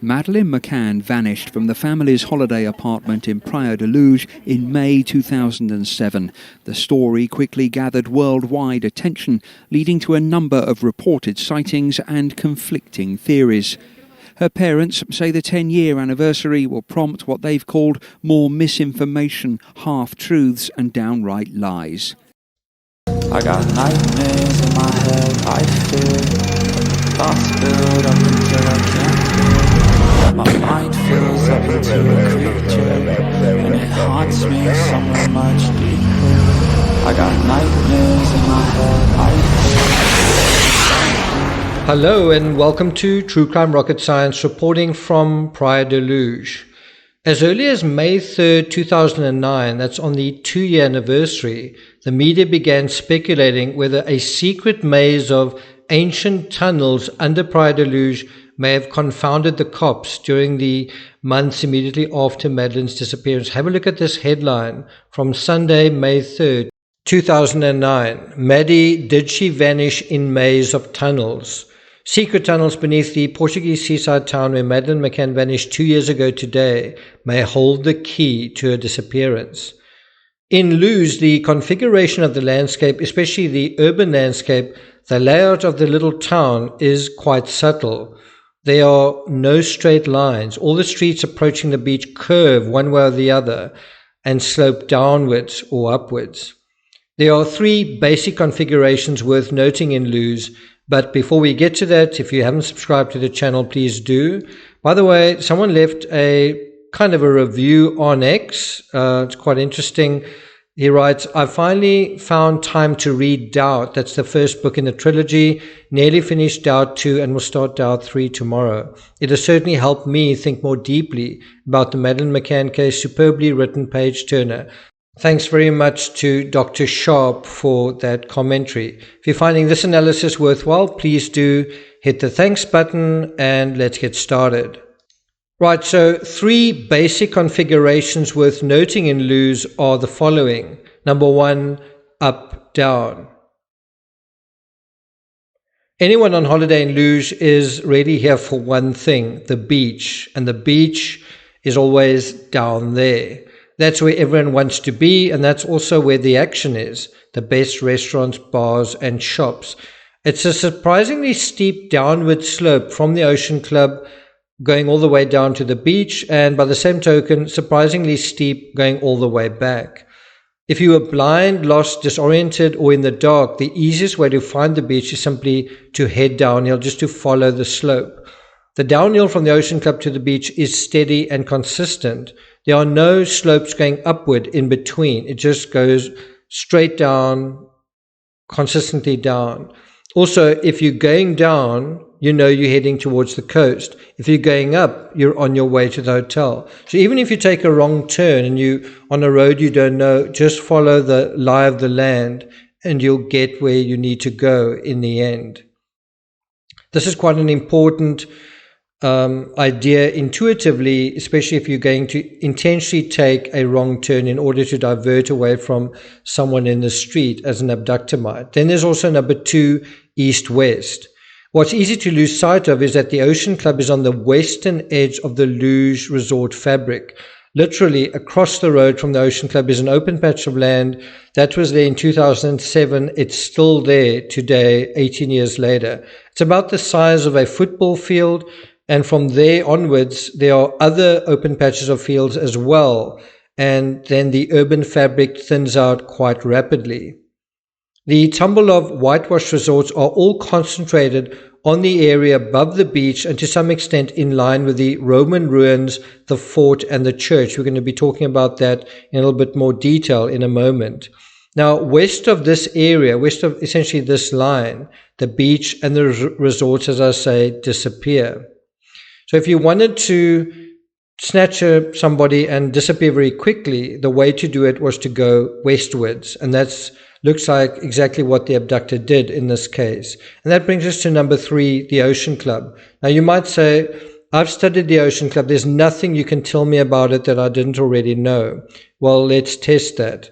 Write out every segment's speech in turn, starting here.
Madeleine McCann vanished from the family's holiday apartment in Praia de Luz in May 2007. The story quickly gathered worldwide attention, leading to a number of reported sightings and conflicting theories. Her parents say the 10-year anniversary will prompt what they've called more misinformation, half-truths and downright lies. I got nightmares in my head, I fear thoughts build up until I can't feel. My mind fills up into a creature, and it haunts me somewhere much deeper. I got nightmares in my head, I fear. Hello and welcome to True Crime Rocket Science, reporting from Praia de Luz. As early as May 3rd, 2009, that's on the 2-year anniversary, the media began speculating whether a secret maze of ancient tunnels under Praia de Luz may have confounded the cops during the months immediately after Madeleine's disappearance. Have a look at this headline from Sunday, May 3rd, 2009. Maddie, did she vanish in maze of tunnels? Secret tunnels beneath the Portuguese seaside town where Madeleine McCann vanished 2 years ago today may hold the key to her disappearance. In Luz, the configuration of the landscape, especially the urban landscape, the layout of the little town is quite subtle. There are no straight lines. All the streets approaching the beach curve one way or the other and slope downwards or upwards. There are 3 basic configurations worth noting in Luz, but before we get to that, if you haven't subscribed to the channel, please do. By the way, someone left a kind of a review on X. It's quite interesting. He writes, I finally found time to read Doubt. That's the first book in the trilogy. Nearly finished Doubt 2 and will start Doubt 3 tomorrow. It has certainly helped me think more deeply about the Madeleine McCann case. Superbly written page turner. Thanks very much to Dr. Sharp for that commentary. If you're finding this analysis worthwhile, please do hit the thanks button and let's get started. Right, so 3 basic configurations worth noting in Luz are the following. Number 1, up, down. Anyone on holiday in Luz is really here for one thing, the beach. And the beach is always down there. That's where everyone wants to be, and that's also where the action is. The best restaurants, bars, and shops. It's a surprisingly steep downward slope from the Ocean Club going all the way down to the beach, and by the same token, surprisingly steep going all the way back. If you are blind, lost, disoriented, or in the dark, the easiest way to find the beach is simply to head downhill, just to follow the slope. The downhill from the Ocean Club to the beach is steady and consistent. There are no slopes going upward in between. It just goes straight down, consistently down. Also, if you're going down, you know you're heading towards the coast. If you're going up, you're on your way to the hotel. So even if you take a wrong turn and you're on a road you don't know, just follow the lie of the land and you'll get where you need to go in the end. This is quite an important idea intuitively, especially if you're going to intentionally take a wrong turn in order to divert away from someone in the street, as an abductor might. Then there's also number 2, east-west. What's easy to lose sight of is that the Ocean Club is on the western edge of the Luz resort fabric. Literally across the road from the Ocean Club is an open patch of land that was there in 2007. It's still there today, 18 years later. It's about the size of a football field, and from there onwards, there are other open patches of fields as well, and then the urban fabric thins out quite rapidly. The tumble of whitewashed resorts are all concentrated on the area above the beach and to some extent in line with the Roman ruins, the fort, and the church. We're going to be talking about that in a little bit more detail in a moment. Now, west of this area, west of essentially this line, the beach and the resorts, as I say, disappear. So if you wanted to snatch somebody and disappear very quickly, the way to do it was to go westwards, and that's looks like exactly what the abductor did in this case. And that brings us to number 3, the Ocean Club. Now you might say, I've studied the Ocean Club. There's nothing you can tell me about it that I didn't already know. Well, let's test that.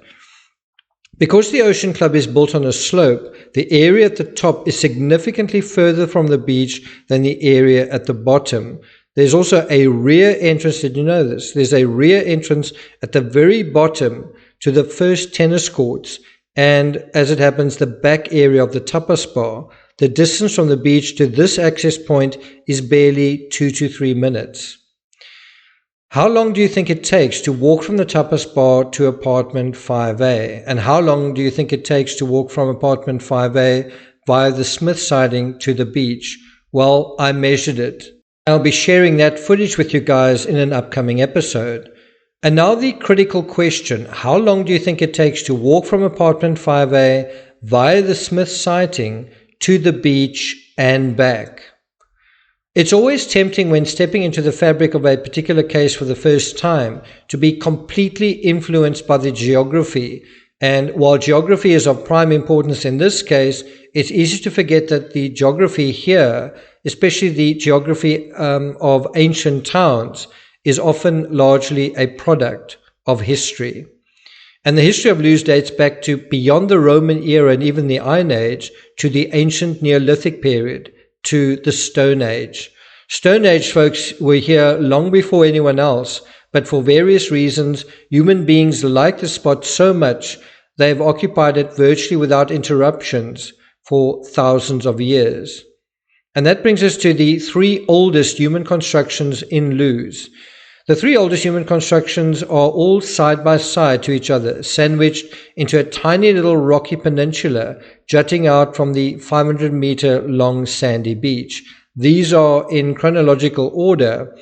Because the Ocean Club is built on a slope, the area at the top is significantly further from the beach than the area at the bottom. There's also a rear entrance. Did you know this? There's a rear entrance at the very bottom to the first tennis courts, and as it happens, the back area of the tapas bar. The distance from the beach to this access point is barely 2 to 3 minutes. How long do you think it takes to walk from the tapas bar to apartment 5A? And how long do you think it takes to walk from apartment 5A via the Smith siding to the beach? Well, I measured it. I'll be sharing that footage with you guys in an upcoming episode. And now the critical question: how long do you think it takes to walk from apartment 5A via the Smith sighting to the beach and back? It's always tempting when stepping into the fabric of a particular case for the first time to be completely influenced by the geography. And while geography is of prime importance in this case, it's easy to forget that the geography here, especially the geography of ancient towns, is often largely a product of history. And the history of Lewes dates back to beyond the Roman era and even the Iron Age, to the ancient Neolithic period, to the Stone Age. Stone Age folks were here long before anyone else, but for various reasons, human beings like the spot so much, they've occupied it virtually without interruptions for thousands of years. And that brings us to the 3 oldest human constructions in Lewes. The 3 oldest human constructions are all side by side to each other, sandwiched into a tiny little rocky peninsula jutting out from the 500-meter long sandy beach. These are in chronological order: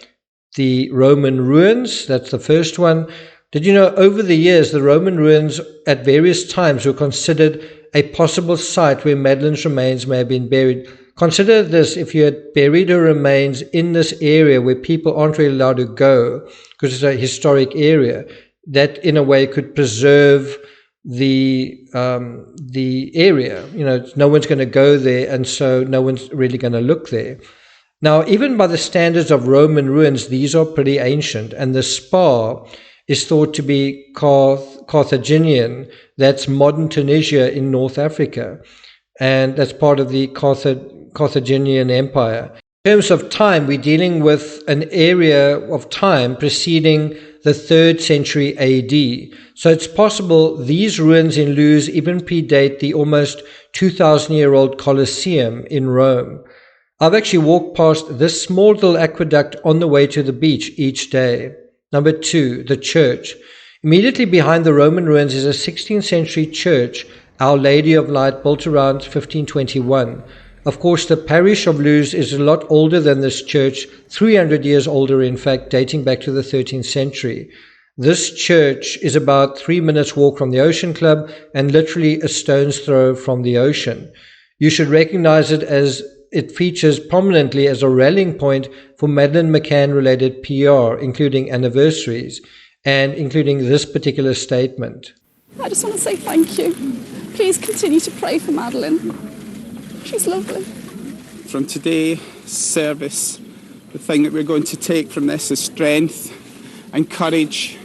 the Roman ruins, that's the first one. Did you know over the years the Roman ruins at various times were considered a possible site where Madeleine's remains may have been buried? Consider this: if you had buried her remains in this area where people aren't really allowed to go because it's a historic area, that in a way could preserve the area. You know, no one's going to go there, and so no one's really going to look there. Now, even by the standards of Roman ruins, these are pretty ancient, and the spa is thought to be Carthaginian. That's modern Tunisia in North Africa, and that's part of the Carthaginian Empire. In terms of time, we're dealing with an area of time preceding the 3rd century AD. So it's possible these ruins in Lewes even predate the almost 2,000-year-old Colosseum in Rome. I've actually walked past this small little aqueduct on the way to the beach each day. Number 2, the church. Immediately behind the Roman ruins is a 16th century church, Our Lady of Light, built around 1521. Of course, the parish of Lewes is a lot older than this church, 300 years older, in fact, dating back to the 13th century. This church is about 3 minutes walk from the Ocean Club and literally a stone's throw from the ocean. You should recognize it as it features prominently as a rallying point for Madeleine McCann related PR, including anniversaries and including this particular statement. I just want to say thank you. Please continue to pray for Madeleine. She's lovely. From today's service, the thing that we're going to take from this is strength and courage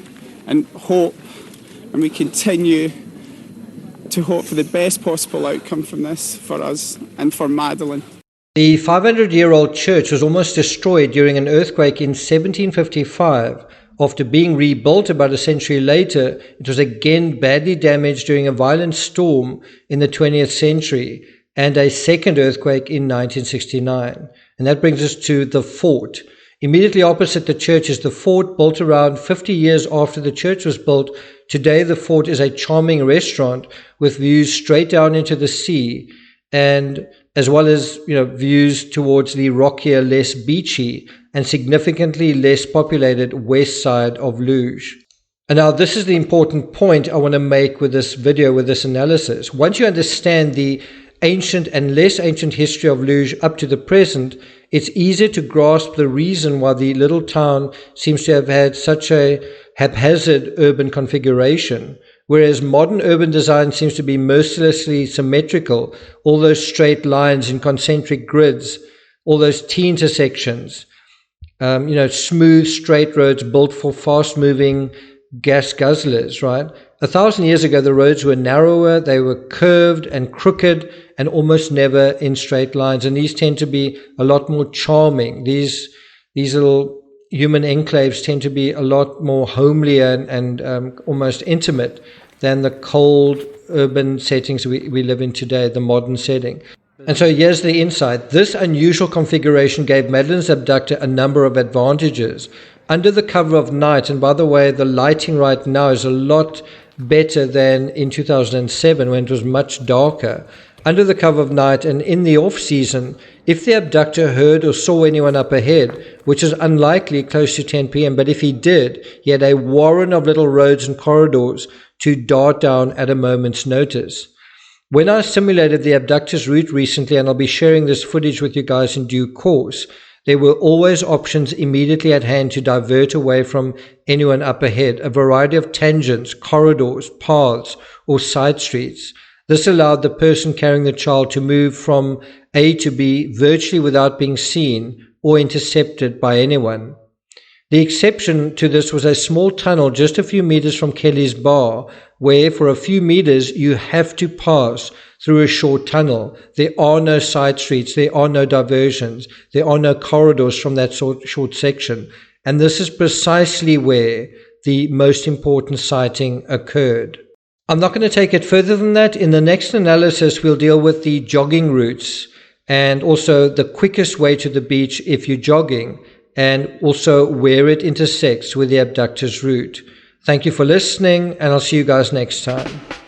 and hope, and we continue to hope for the best possible outcome from this for us and for Madeleine. The 500-year-old church was almost destroyed during an earthquake in 1755. After being rebuilt about a century later, it was again badly damaged during a violent storm in the 20th century and a second earthquake in 1969. And that brings us to the fort. Immediately opposite the church is the fort, built around 50 years after the church was built. Today, the fort is a charming restaurant with views straight down into the sea, and as well as views towards the rockier, less beachy, and significantly less populated west side of Lewes. And now this is the important point I want to make with this video, with this analysis. Once you understand the ancient and less ancient history of Lewes up to the present, it's easier to grasp the reason why the little town seems to have had such a haphazard urban configuration. Whereas modern urban design seems to be mercilessly symmetrical, all those straight lines in concentric grids, all those T-intersections, smooth, straight roads built for fast-moving gas guzzlers, right? 1,000 years ago, the roads were narrower, they were curved and crooked and almost never in straight lines. And these tend to be a lot more charming. These these little human enclaves tend to be a lot more homely and almost intimate than the cold urban settings we live in today, the modern setting. And so here's the insight. This unusual configuration gave Madeleine's abductor a number of advantages. Under the cover of night, and by the way, the lighting right now is a lot better than in 2007 when it was much darker. Under the cover of night and in the off-season, if the abductor heard or saw anyone up ahead, which is unlikely close to 10 p.m., but if he did, he had a warren of little roads and corridors to dart down at a moment's notice. When I simulated the abductor's route recently, and I'll be sharing this footage with you guys in due course, there were always options immediately at hand to divert away from anyone up ahead, a variety of tangents, corridors, paths, or side streets. This allowed the person carrying the child to move from A to B virtually without being seen or intercepted by anyone. The exception to this was a small tunnel just a few meters from Kelly's bar, where for a few meters you have to pass through a short tunnel. There are no side streets, there are no diversions, there are no corridors from that short section. And this is precisely where the most important sighting occurred. I'm not going to take it further than that. In the next analysis, we'll deal with the jogging routes and also the quickest way to the beach if you're jogging, and also where it intersects with the abductor's route. Thank you for listening, and I'll see you guys next time.